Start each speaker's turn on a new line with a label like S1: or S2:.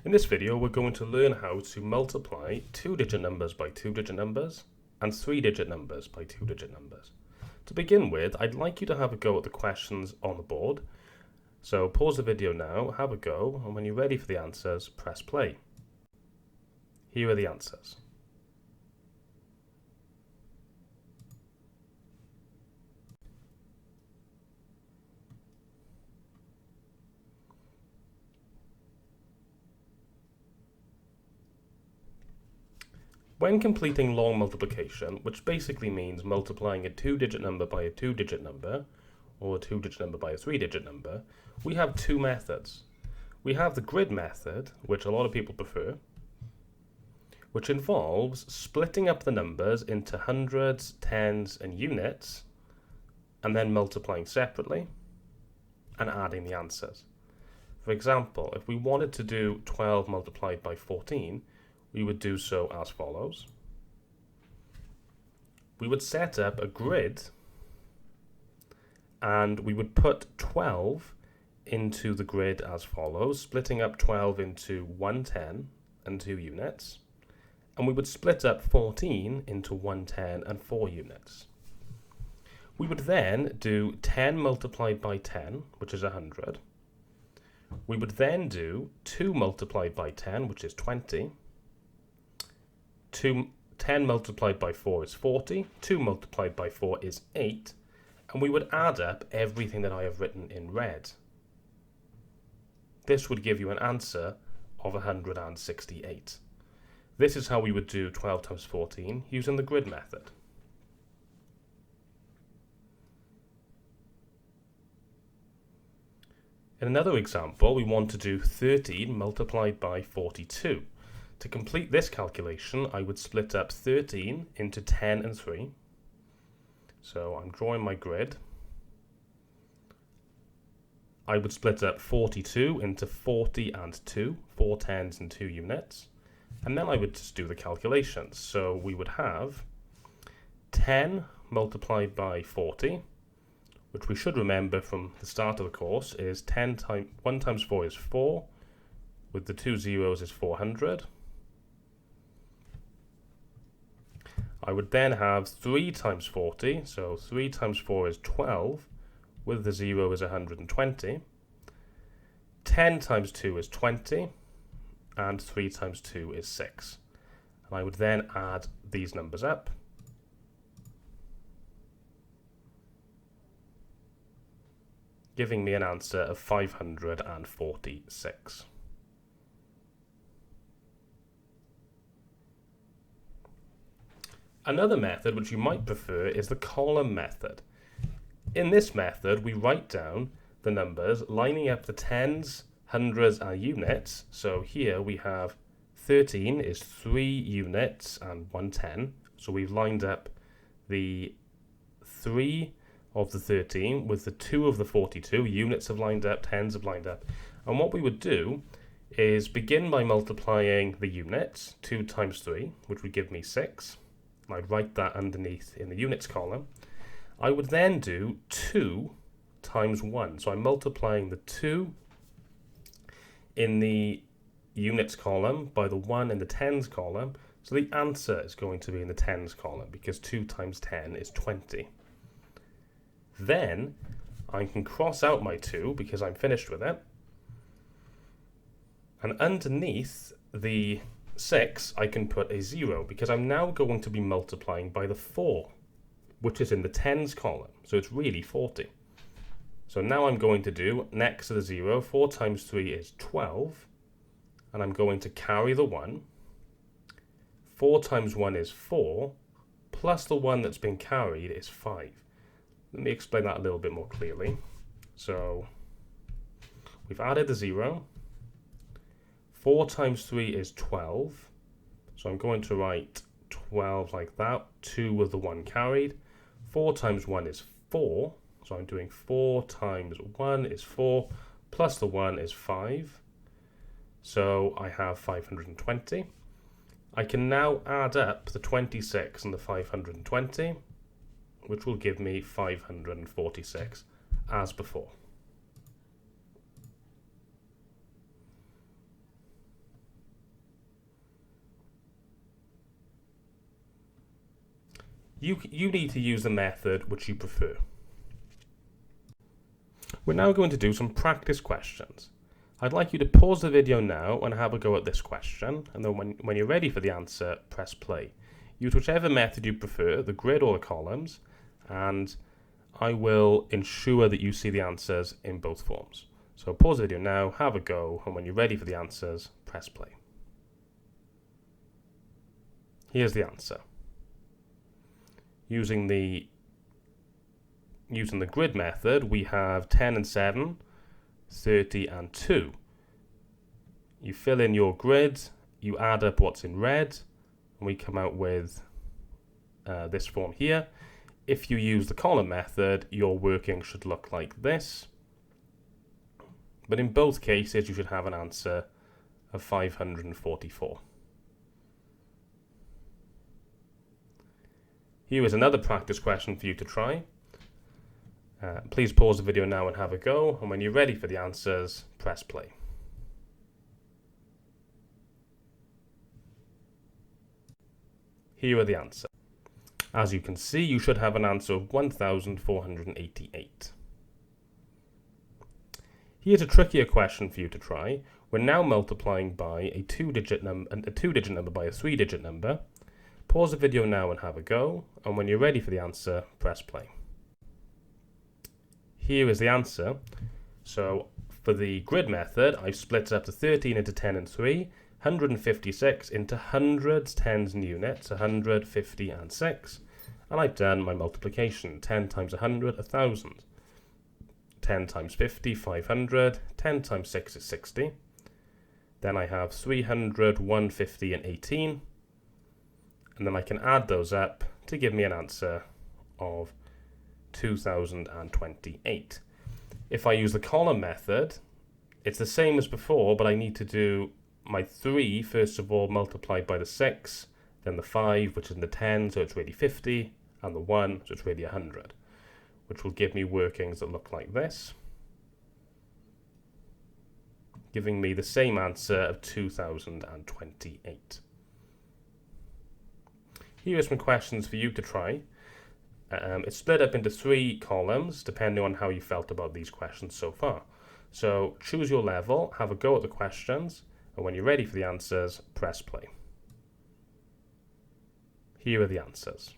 S1: In this video, we're going to learn how to multiply two-digit numbers by two-digit numbers and three-digit numbers by two-digit numbers. To begin with, I'd like you to have a go at the questions on the board. So pause the video now, have a go, and when you're ready for the answers, press play. Here are the answers. When completing long multiplication, which basically means multiplying a two-digit number by a two-digit number, or a two-digit number by a three-digit number, we have two methods. We have the grid method, which a lot of people prefer, which involves splitting up the numbers into hundreds, tens, and units, and then multiplying separately, and adding the answers. For example, if we wanted to do 12 multiplied by 14, we would do so as follows. We would set up a grid and we would put 12 into the grid as follows, splitting up 12 into 110 and 2 units. And we would split up 14 into 110 and 4 units. We would then do 10 multiplied by 10, which is 100. We would then do 2 multiplied by 10, which is 20. 10 multiplied by 4 is 40, 2 multiplied by 4 is 8, and we would add up everything that I have written in red. This would give you an answer of 168. This is how we would do 12 times 14 using the grid method. In another example, we want to do 13 multiplied by 42. To complete this calculation, I would split up 13 into 10 and 3. So I'm drawing my grid. I would split up 42 into 40 and 2, 4 tens and 2 units. And then I would just do the calculations. So we would have 10 multiplied by 40, which we should remember from the start of the course is 1 times 4 is 4, with the 2 zeros is 400. I would then have 3 times 40, so 3 times 4 is 12, with the 0 is 120. 10 times 2 is 20, and 3 times 2 is 6. And I would then add these numbers up. Giving me an answer of 546. Another method which you might prefer is the column method. In this method, we write down the numbers lining up the tens, hundreds, and units. So here we have 13 is 3 units and 110. So we've lined up the 3 of the 13 with the 2 of the 42. Units have lined up, tens have lined up. And what we would do is begin by multiplying the units, 2 times 3, which would give me 6. I'd write that underneath in the units column. I would then do 2 times 1. So I'm multiplying the 2 in the units column by the 1 in the tens column. So the answer is going to be in the tens column because 2 times 10 is 20. Then I can cross out my 2 because I'm finished with it. And underneath the 6, I can put a 0 because I'm now going to be multiplying by the 4, which is in the tens column. So it's really 40. So now I'm going to do, next to the 0, 4 times 3 is 12. And I'm going to carry the 1. 4 times 1 is 4, plus the 1 that's been carried is 5. Let me explain that a little bit more clearly. So we've added the 0. 4 times 3 is 12. So I'm going to write 12 like that. 2 with the 1 carried. 4 times 1 is 4. So I'm doing 4 times 1 is 4. Plus the 1 is 5. So I have 520. I can now add up the 26 and the 520, which will give me 546 as before. You need to use the method which you prefer. We're now going to do some practice questions. I'd like you to pause the video now and have a go at this question, and then when you're ready for the answer, press play. Use whichever method you prefer, the grid or the columns, and I will ensure that you see the answers in both forms. So pause the video now, have a go, and when you're ready for the answers, press play. Here's the answer. Using the grid method, we have 10 and 7, 30 and 2. You fill in your grid, you add up what's in red, and we come out with this form here. If you use the column method, your working should look like this. But in both cases, you should have an answer of 544. Here is another practice question for you to try. Please pause the video now and have a go, and when you're ready for the answers, press play. Here are the answers. As you can see, you should have an answer of 1,488. Here's a trickier question for you to try. We're now multiplying by a two-digit number by a three-digit number. Pause the video now and have a go, and when you're ready for the answer, press play. Here is the answer. So for the grid method, I've split up to 13 into 10 and 3, 156 into hundreds, tens and units, 100, 50 and 6. And I've done my multiplication. 10 times 100, 1,000. 10 times 50, 500. 10 times 6 is 60. Then I have 300, 150 and 18. And then I can add those up to give me an answer of 2,028. If I use the column method, it's the same as before, but I need to do my 3, first of all, multiplied by the 6, then the 5, which is in the 10, so it's really 50, and the 1, so it's really 100, which will give me workings that look like this, giving me the same answer of 2,028. Here are some questions for you to try. It's split up into 3 columns, depending on how you felt about these questions so far. So choose your level, have a go at the questions, and when you're ready for the answers, press play. Here are the answers.